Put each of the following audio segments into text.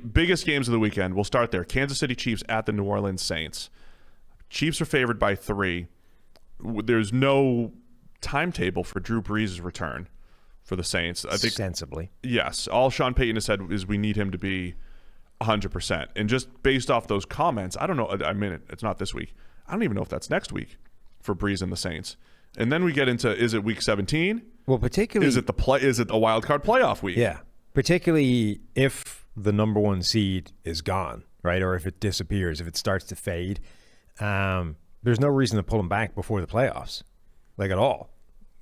the biggest games of the weekend, we'll start there. Kansas City Chiefs at the New Orleans Saints. Chiefs are favored by 3. There's no timetable for Drew Brees' return for the Saints. I think sensibly. Yes. All Sean Payton has said is we need him to be 100%. And just based off those comments, I don't know. I mean, it's not this week. I don't even know if that's next week for Brees and the Saints. And then we get into, is it week 17? Well, particularly, is it a wild card playoff week? Yeah. Particularly if the number 1 seed is gone, right? Or if it disappears, if it starts to fade, there's no reason to pull them back before the playoffs, like at all.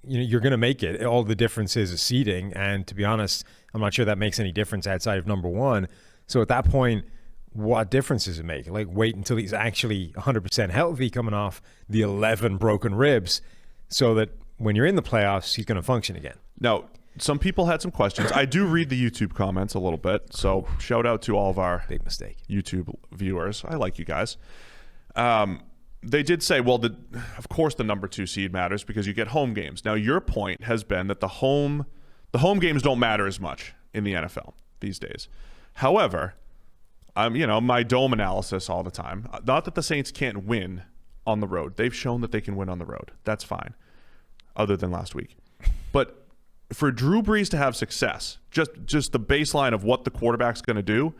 You're going to make it. All the difference is seeding. And to be honest, I'm not sure that makes any difference outside of number 1. So at that point, what difference does it make? Like, wait until he's actually 100% healthy coming off the 11 broken ribs so that when you're in the playoffs, he's going to function again. Now, some people had some questions. I do read the YouTube comments a little bit. So shout out to all of our big mistake YouTube viewers. I like you guys. They did say, well, of course the number 2 seed matters because you get home games. Now, your point has been that the home games don't matter as much in the NFL these days. However, my dome analysis all the time, not that the Saints can't win on the road. They've shown that they can win on the road. That's fine, other than last week. But for Drew Brees to have success, just the baseline of what the quarterback's going to do,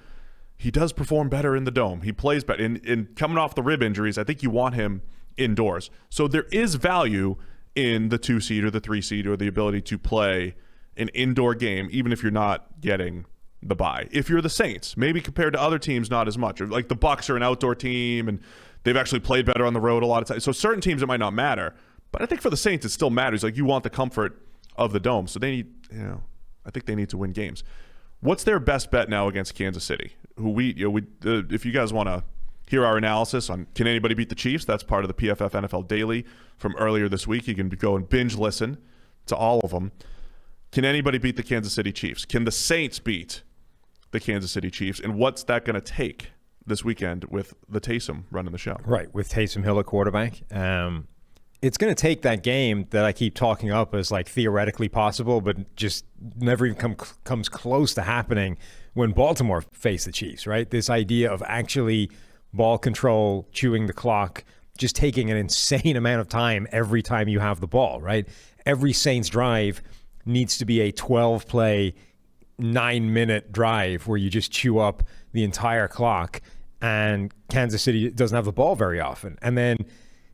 he does perform better in the dome. He plays better. In coming off the rib injuries, I think you want him indoors. So there is value in the 2 seed or the 3 seed or the ability to play an indoor game, even if you're not getting the bye. If you're the Saints, maybe compared to other teams, not as much. Or like the Bucs are an outdoor team, and they've actually played better on the road a lot of times. So certain teams, it might not matter. But I think for the Saints, it still matters. Like, you want the comfort of the dome. So they need, I think they need to win games. What's their best bet now against Kansas City? If you guys want to hear our analysis on can anybody beat the Chiefs, that's part of the PFF NFL Daily from earlier this week. You can go and binge listen to all of them. Can anybody beat the Kansas City Chiefs? Can the Saints beat the Kansas City Chiefs? And what's that going to take this weekend with the Taysom running the show? Right, with Taysom Hill at quarterback. It's going to take that game that I keep talking up as like theoretically possible, but just never even comes close to happening when Baltimore face the Chiefs, right? This idea of actually ball control, chewing the clock, just taking an insane amount of time every time you have the ball, right? Every Saints drive needs to be a 12-play, 9-minute drive where you just chew up the entire clock, and Kansas City doesn't have the ball very often. And then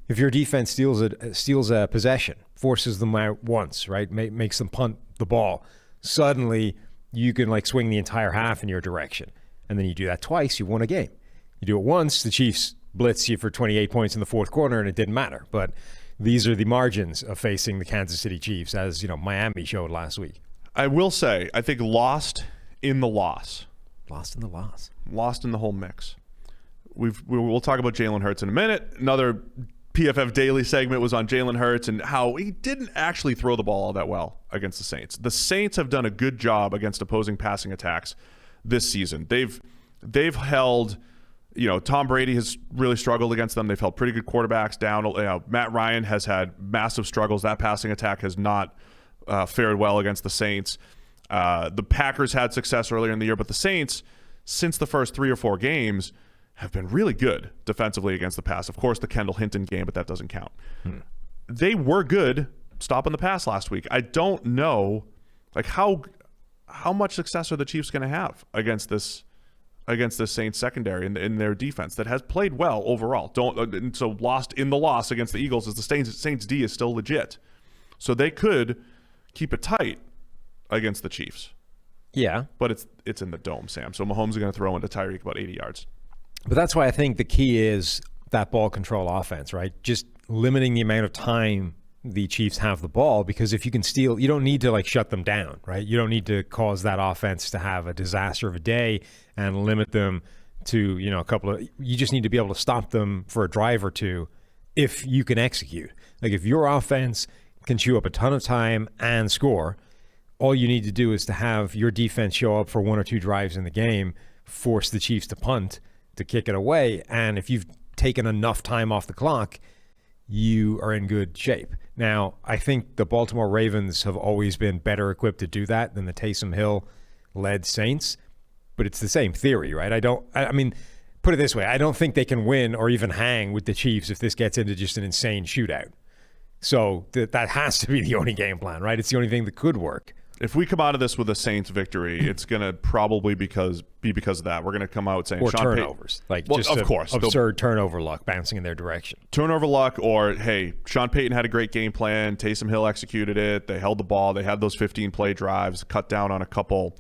if your defense steals a possession, forces them out once, right, makes them punt the ball, suddenly you can like swing the entire half in your direction. And then you do that twice, you won a game. You do it once, the Chiefs blitz you for 28 points in the fourth quarter, and it didn't matter. But these are the margins of facing the Kansas City Chiefs, as Miami showed last week. I will say, I think lost in the loss. Lost in the loss. Lost in the whole mix. We'll talk about Jalen Hurts in a minute. Another PFF Daily segment was on Jalen Hurts and how he didn't actually throw the ball all that well against the Saints. The Saints have done a good job against opposing passing attacks this season. They've held, Tom Brady has really struggled against them. They've held pretty good quarterbacks down. Matt Ryan has had massive struggles. That passing attack has not fared well against the Saints. The Packers had success earlier in the year, but the Saints, since the first 3 or 4 games, have been really good defensively against the pass. Of course, the Kendall Hinton game, but that doesn't count. They were good stopping the pass last week. I don't know, how much success are the Chiefs going to have against this Saints secondary in their defense that has played well overall. So lost in the loss against the Eagles is the Saints D is still legit. So they could keep it tight against the Chiefs. Yeah. But it's in the dome, Sam. So Mahomes is going to throw into Tyreek about 80 yards. But that's why I think the key is that ball control offense, right? Just limiting the amount of time the Chiefs have the ball, because if you can steal, you don't need to shut them down, right? You don't need to cause that offense to have a disaster of a day and limit them to, you just need to be able to stop them for a drive or two if you can execute. Like, if your offense can chew up a ton of time and score, all you need to do is to have your defense show up for 1 or 2 drives in the game, force the Chiefs to punt, to kick it away, and if you've taken enough time off the clock, you are in good shape. Now, I think the Baltimore Ravens have always been better equipped to do that than the Taysom Hill-led Saints, but it's the same theory, right? I mean, put it this way. I don't think they can win or even hang with the Chiefs if this gets into just an insane shootout. So that has to be the only game plan, right? It's the only thing that could work. If we come out of this with a Saints victory, it's going to probably be because of that. We're going to come out saying or Sean turnovers, just of course, absurd turnover luck bouncing in their direction. Turnover luck, or hey, Sean Payton had a great game plan. Taysom Hill executed it. They held the ball. They had those 15-play drives, cut down on a couple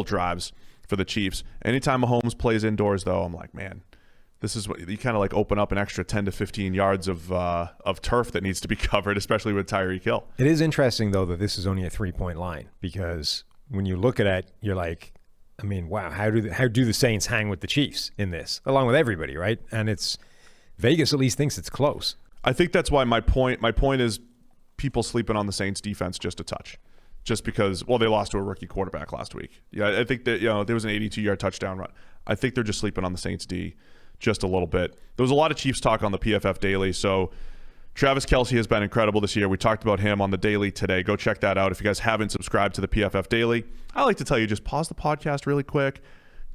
drives for the Chiefs. Anytime Mahomes plays indoors, though, I'm like, man, this is what you kind of like open up an extra 10 to 15 yards of turf that needs to be covered, especially with Tyreek Hill. It is interesting, though, that this is only a 3-point line, because when you look at it, you're like, I mean, wow, how do the Saints hang with the Chiefs in this, along with everybody, right? And it's Vegas at least thinks it's close. I think that's why my point is people sleeping on the Saints defense just a touch. Just because, well, they lost to a rookie quarterback last week. Yeah, I think that there was an 82-yard touchdown run. I think they're just sleeping on the Saints D just a little bit. There was a lot of Chiefs talk on the PFF Daily. So Travis Kelce has been incredible this year. We talked about him on the Daily today. Go check that out if you guys haven't subscribed to the PFF Daily. I like to tell you, just pause the podcast really quick.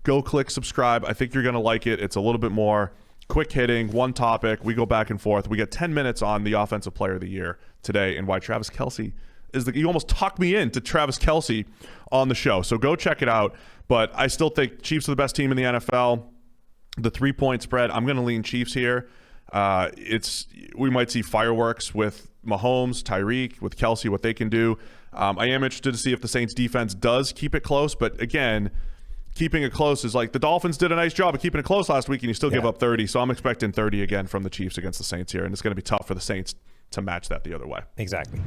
Go click subscribe. I think you're going to like it. It's a little bit more quick hitting, one topic. We go back and forth. We get 10 minutes on the Offensive Player of the Year today and why Travis Kelce is you almost talked me into Travis Kelce on the show. So go check it out. But I still think Chiefs are the best team in the NFL. The 3-point spread, I'm going to lean Chiefs here. We might see fireworks with Mahomes, Tyreek, with Kelce, what they can do. I am interested to see if the Saints defense does keep it close. But again, keeping it close is like the Dolphins did a nice job of keeping it close last week, and you still give up 30. So I'm expecting 30 again from the Chiefs against the Saints here. And it's going to be tough for the Saints to match that the other way. Exactly.